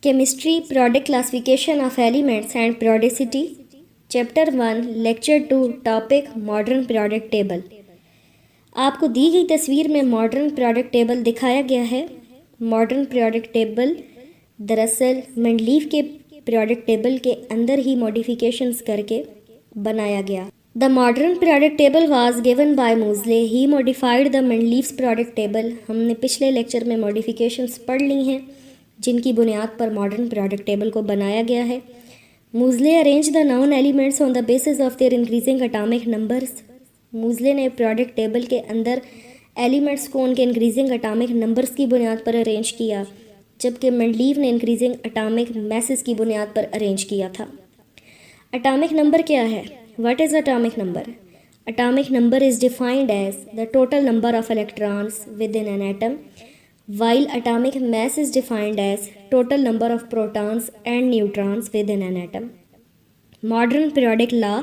Chemistry Product Classification of Elements and Periodicity Chapter 1 Lecture 2 Topic Modern Periodic Table। आपको दी गई तस्वीर में modern periodic table दिखाया गया है। मॉडर्न पीरियोडिक टेबल दरअसल मेंडलीव के पीरियोडिक टेबल के अंदर ही मॉडिफिकेशंस करके बनाया गया। The modern periodic table was given by Moseley. He modified the Mendeleev's periodic table. हमने पिछले लेक्चर में मॉडिफिकेशंस पढ़ ली हैं जिनकी बुनियाद पर मॉडर्न पीरियोडिक टेबल को बनाया गया है। Moseley arrange the known elements on the basis of their increasing atomic numbers. Moseley ने पीरियोडिक टेबल के अंदर एलिमेंट्स को उनके इंक्रीजिंग एटॉमिक नंबर्स की बुनियाद पर अरेंज किया, जबकि मेंडलीव ने इंक्रीजिंग एटॉमिक मैसेस की बुनियाद पर अरेंज किया था। एटॉमिक नंबर क्या है? What is atomic number? Atomic number is defined as the total number of electrons within an atom, while atomic mass is defined as total number of protons and neutrons within an atom. Modern periodic law: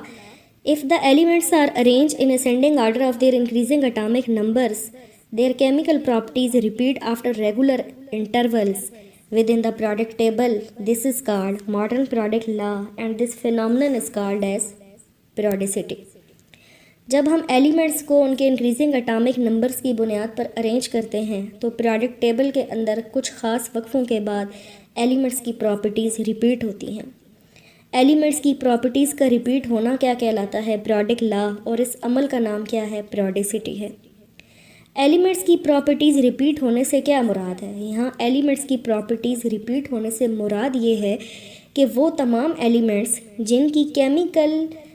if the elements are arranged in ascending order of their increasing atomic numbers, their chemical properties repeat after regular intervals within the periodic table. This is called modern periodic law and this phenomenon is called as periodicity. जब हम elements को उनके increasing atomic numbers की बुनियाद पर arrange करते हैं तो पीरियोडिक टेबल के अंदर कुछ ख़ास वक्फ़ों के बाद एलिमेंट्स की प्रॉपर्टीज़ रिपीट होती हैं। एलिमेंट्स की प्रॉपर्टीज़ का रिपीट होना क्या कहलाता है? Periodic law. और इस अमल का नाम क्या है? पीरियोडिसिटी है। एलिमेंट्स की प्रॉपर्टीज़ रिपीट होने से क्या मुराद है? यहाँ एलिमेंट्स की प्रॉपर्टीज़ रिपीट होने से मुराद ये है कि वो तमाम एलिमेंट्स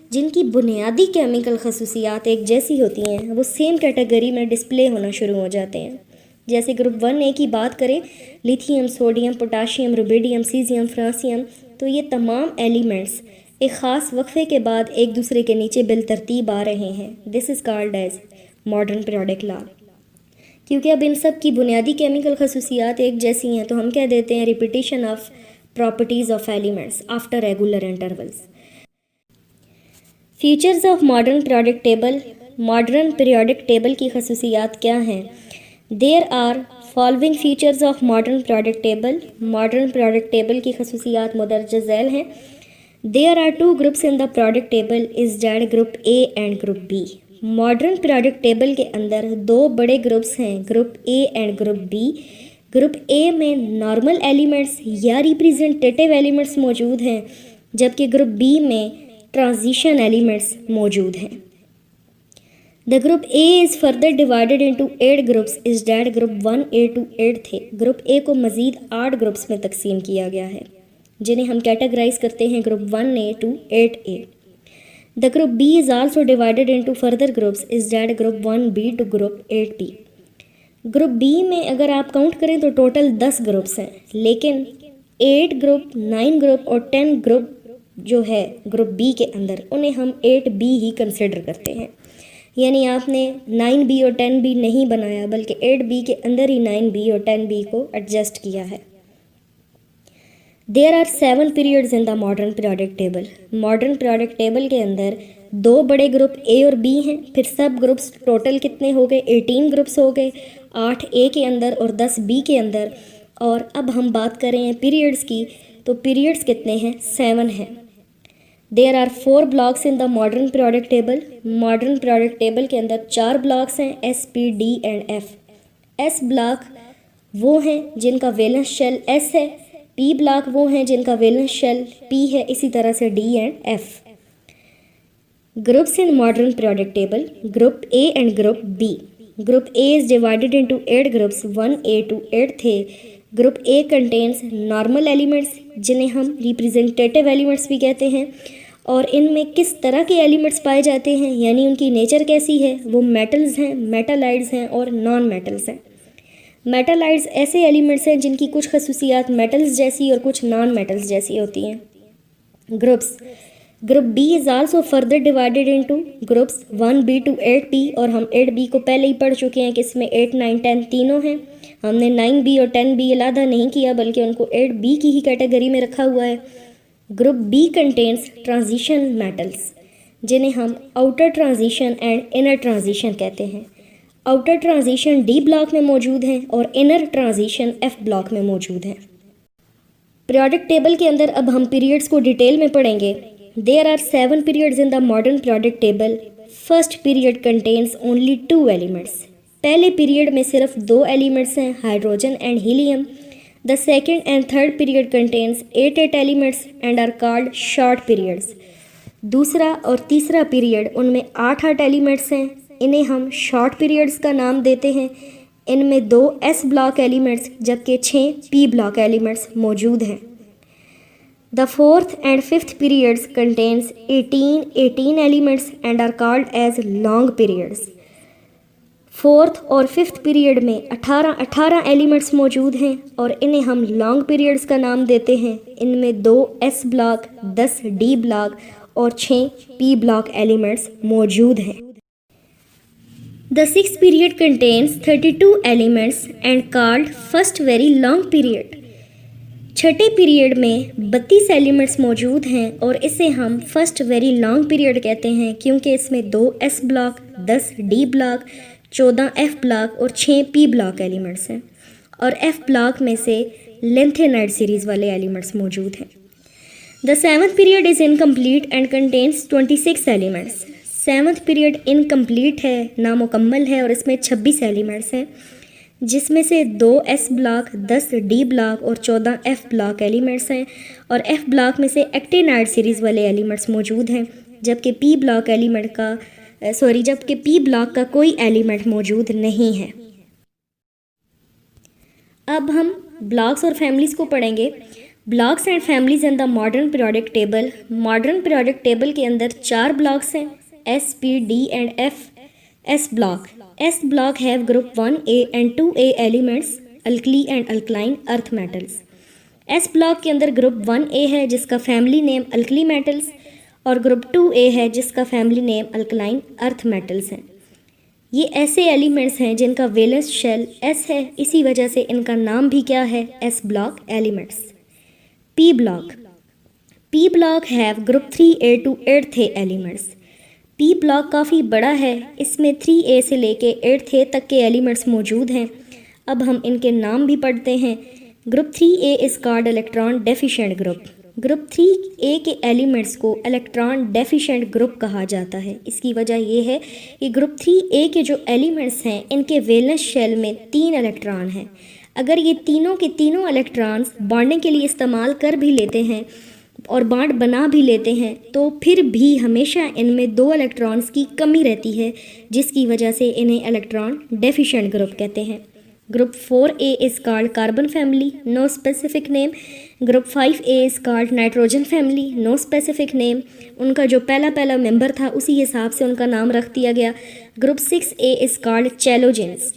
जिनकी बुनियादी केमिकल खसूसियात एक जैसी होती हैं वो सेम कैटेगरी में डिस्प्ले होना शुरू हो जाते हैं। जैसे ग्रुप 1A की बात करें, lithium, sodium, potassium, rubidium, caesium, francium, तो ये तमाम एलिमेंट्स एक ख़ास वक्फे के बाद एक दूसरे के नीचे बिलतरतीब आ रहे हैं। This is called as modern periodic law. क्योंकि अब इन सब की बुनियादी केमिकल खसूसियात एक जैसी हैं तो हम कह देते हैं repetition of properties of elements after regular intervals. Features of modern periodic table. Modern periodic table की खसूसियात क्या हैं? There are following features of modern periodic table. Modern periodic table की खसूसियात मुदर्ज झैल हैं। There are 2 groups in the periodic table is that group A and group B. Modern periodic table के अंदर 2 बड़े ग्रुप्स हैं, group A and group B. Group A में नॉर्मल एलिमेंट्स या रिप्रेजेंटेटिव एलिमेंट्स मौजूद हैं, जबकि ग्रुप बी में ट्रांजिशन एलिमेंट्स मौजूद हैं। The group A is further divided into 8 groups is that group 1A to 8 थे। ग्रुप ए को मज़ीद 8 ग्रुप्स में तकसीम किया गया है जिन्हें हम कैटेगराइज करते हैं group 1A to 8A। The group B is also divided into further groups is that group 1B to group 8B। Group B में अगर आप काउंट करें तो टोटल 10 ग्रुप्स हैं, लेकिन 8 ग्रुप, 9 ग्रुप और 10 ग्रुप जो है ग्रुप बी के अंदर उन्हें हम 8B ही कंसिडर करते हैं। यानी आपने 9B और 10B नहीं बनाया बल्कि 8B के अंदर ही 9B और 10B को एडजस्ट किया है। There are 7 periods in the modern periodic table. Modern periodic table के अंदर 2 बड़े ग्रुप ए और बी हैं। फिर सब ग्रुप्स टोटल कितने हो गए? 18 ग्रुप्स हो गए, 8 ए के अंदर और 10 बी के अंदर। और अब हम बात करें पीरियड्स की तो पीरियड्स कितने हैं? 7 हैं। There are 4 blocks in the modern periodic table. Modern periodic table के अंदर 4 ब्लॉक्स हैं, S, P, D and F। S block वो हैं जिनका वैलेंस शेल S है, P ब्लॉक वो हैं जिनका वैलेंस शेल P है, इसी तरह से D and F। Groups in modern periodic table. Group A and group B। Group A is divided into 8 groups, 1A to 8 थे। Group A contains normal elements जिन्हें हम रिप्रेजेंटेटिव एलिमेंट्स भी कहते हैं। और इनमें किस तरह के एलिमेंट्स पाए जाते हैं, यानी उनकी नेचर कैसी है? वो मेटल्स हैं, मेटालाइड्स हैं और नॉन मेटल्स हैं। मेटालाइड्स ऐसे एलिमेंट्स हैं जिनकी कुछ खसूसियात मेटल्स जैसी और कुछ नॉन मेटल्स जैसी होती हैं। Group B is also further divided into groups 1B to 8B। और हम 8B को पहले ही पढ़ चुके हैं कि इसमें 8, 9, 10 तीनों हैं। हमने 9B और 10B अलहदा नहीं किया बल्कि उनको 8B की ही कैटेगरी में रखा हुआ है। Group B contains transition metals जिन्हें हम outer transition and inner transition कहते हैं। आउटर ट्रांजिशन डी ब्लॉक में मौजूद हैं और इनर ट्रांजिशन एफ ब्लॉक में मौजूद हैं। प्रोडक्ट टेबल के अंदर अब हम पीरियड्स को डिटेल में पढ़ेंगे। There are 7 periods in the modern product table. First period contains only 2 elements. पहले पीरियड में सिर्फ 2 एलिमेंट्स हैं, hydrogen and helium. The second and third period contains 8 elements and are called short periods. दूसरा और तीसरा period उनमें 8 elements हैं, इन्हें हम शॉर्ट पीरियड्स का नाम देते हैं। इनमें 2 एस ब्लॉक एलिमेंट्स जबकि 6 पी ब्लॉक एलिमेंट्स मौजूद हैं। The fourth and fifth periods contains 18 elements and are called as long periods. फोर्थ और फिफ्थ पीरियड में 18 एलिमेंट्स मौजूद हैं और इन्हें हम लॉन्ग पीरियड्स का नाम देते हैं। इनमें 2 एस ब्लॉक, 10 डी ब्लॉक और 6 पी ब्लॉक एलिमेंट्स मौजूद हैं। The sixth period contains 32 elements and called first very long period. छठे पीरियड में 32 एलिमेंट्स मौजूद हैं और इसे हम फर्स्ट वेरी लॉन्ग पीरियड कहते हैं क्योंकि इसमें 2 S block, 10 D block, 14 F block और 6 पी ब्लॉक एलिमेंट्स हैं और एफ ब्लॉक में से लेंथेनाइड सीरीज़ वाले एलिमेंट्स मौजूद हैं। The seventh period is incomplete and contains 26 elements. Seventh period incomplete है, नामुकम्मल है और इसमें 26 एलिमेंट्स हैं जिसमें से 2 एस ब्लॉक, 10 डी ब्लॉक और 14 एफ ब्लॉक एलिमेंट्स हैं और एफ ब्लॉक में से एक्टेनाइड सीरीज़ वाले एलिमेंट्स मौजूद हैं जबकि पी ब्लॉक का कोई एलिमेंट मौजूद नहीं है। अब हम ब्लॉक्स और फैमिलीज़ को पढ़ेंगे। Blocks and families in the modern periodic table. Modern periodic table के अंदर 4 ब्लॉक्स हैं, S, P, D and F. S block have group 1A and 2A elements, alkali and alkaline earth metals. S block के अंदर group 1A है जिसका family name alkali metals और group 2A है जिसका family name alkaline earth metals हैं। ये ऐसे एलिमेंट्स हैं जिनका वैलेंस शेल एस है, इसी वजह से इनका नाम भी क्या है, S block elements. P block have group 3A to 8A elements. P block काफ़ी बड़ा है, इसमें 3A से लेके 8A तक के एलिमेंट्स मौजूद हैं। अब हम इनके नाम भी पढ़ते हैं। Group 3A is called electron deficient group. Group 3A के एलिमेंट्स को इलेक्ट्रॉन डेफिशिएंट ग्रुप कहा जाता है। इसकी वजह यह है कि ग्रुप 3A के जो एलिमेंट्स हैं इनके वैलेंस शेल में 3 इलेक्ट्रॉन हैं। अगर ये तीनों के तीनों इलेक्ट्रॉन्स बॉन्डिंग के लिए इस्तेमाल कर भी लेते हैं और बॉन्ड बना भी लेते हैं तो फिर भी हमेशा इनमें 2 इलेक्ट्रॉन्स की कमी रहती है जिसकी वजह से इन्हें इलेक्ट्रॉन डेफिशिएंट ग्रुप कहते हैं। Group 4A is called carbon family, no specific name. Group 5A is called nitrogen family, no specific name. उनका जो पहला मेंबर था उसी हिसाब से उनका नाम रख दिया गया। Group 6A is called chalcogens,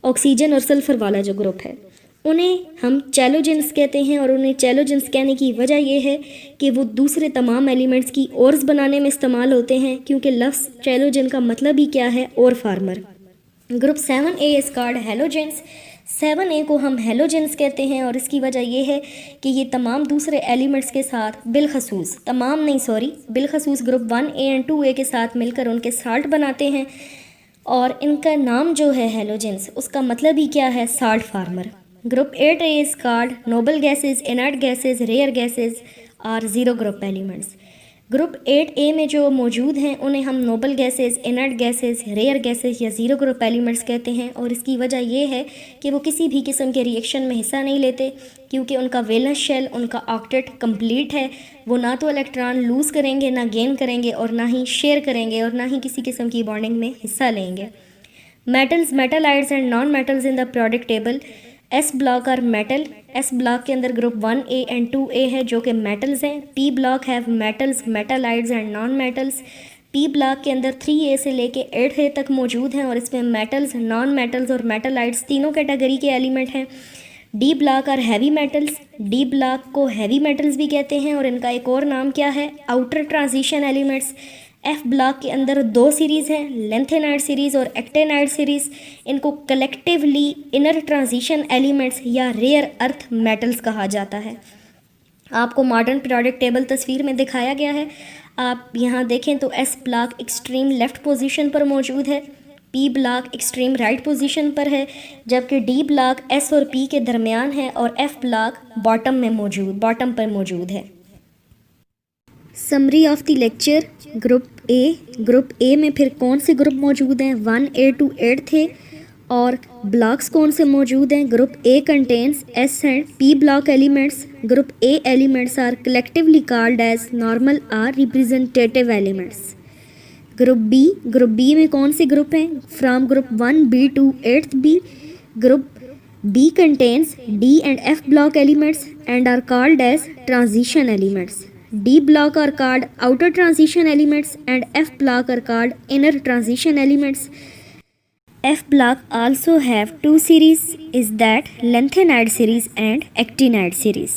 oxygen और सल्फ़र वाला जो ग्रुप है उन्हें हम चैलोजेंस कहते हैं और उन्हें चैलोजेंस कहने की वजह यह है कि वो दूसरे तमाम एलिमेंट्स की ओर्स बनाने में इस्तेमाल होते हैं क्योंकि लफ्ज़ चैलोजेन का मतलब ही क्या है, ore former. Group 7A is called halogens. 7A को हम हेलोजेंस कहते हैं और इसकी वजह यह है कि ये तमाम दूसरे एलिमेंट्स के साथ बिलखसूस ग्रुप 1A एंड 2A के साथ मिलकर उनके साल्ट बनाते हैं और इनका नाम जो है हेलोजेंस उसका मतलब ही क्या है, salt former. Group 8A is called noble gases, inert gases, rare gases और zero group elements. Group 8A में जो मौजूद हैं उन्हें हम noble gases, inert gases, rare gases या ज़ीरो ग्रुप एलिमेंट्स कहते हैं और इसकी वजह यह है कि वो किसी भी किस्म के रिएक्शन में हिस्सा नहीं लेते क्योंकि उनका वैलेंस शेल, उनका ऑक्टेट कंप्लीट है। वो ना तो इलेक्ट्रॉन लूज़ करेंगे, ना गेन करेंगे और ना ही शेयर करेंगे और ना ही किसी किस्म की बॉन्डिंग में हिस्सा लेंगे। Metals, metalloids and non metals in the periodic table. S block और मेटल। एस ब्लॉक के अंदर ग्रुप 1A एंड 2A है जो कि मेटल्स हैं। P block have metals, metalloids and non metals. P block के अंदर 3A से लेके 8A तक मौजूद हैं और इसमें मेटल्स, नॉन मेटल्स और मेटालाइड्स तीनों कैटेगरी के एलिमेंट हैं। डी ब्लॉक और हैवी मेटल्स। डी ब्लॉक को हैवी मेटल्स भी कहते हैं और इनका एक और नाम क्या है, outer transition elements. F block के अंदर 2 सीरीज़ हैं, लेंथेनाइड सीरीज़ और एक्टेनाइड सीरीज़। इनको कलेक्टिवली इनर ट्रांजिशन एलिमेंट्स या रेयर अर्थ मेटल्स कहा जाता है। आपको मॉडर्न पीरियोडिक टेबल तस्वीर में दिखाया गया है। आप यहाँ देखें तो S block extreme left position पर मौजूद है। P block extreme right position पर है, जबकि डी ब्लॉक एस और पी के दरमियान है और एफ ब्लॉक बॉटम पर मौजूद है। Summary of the lecture. Group A में फिर कौन से ग्रुप मौजूद हैं? 1A to 8 थे। और ब्लॉक्स कौन से मौजूद हैं? Group A contains S and P block elements. Group A elements are collectively called as normal or representative elements. Group B में कौन से ग्रुप हैं? From group 1B to 8th B। Group B contains D and F block elements and are called as transition elements. D block are called outer transition elements and F block are called inner transition elements. F block also have two series, is that lengthened series and actinide series.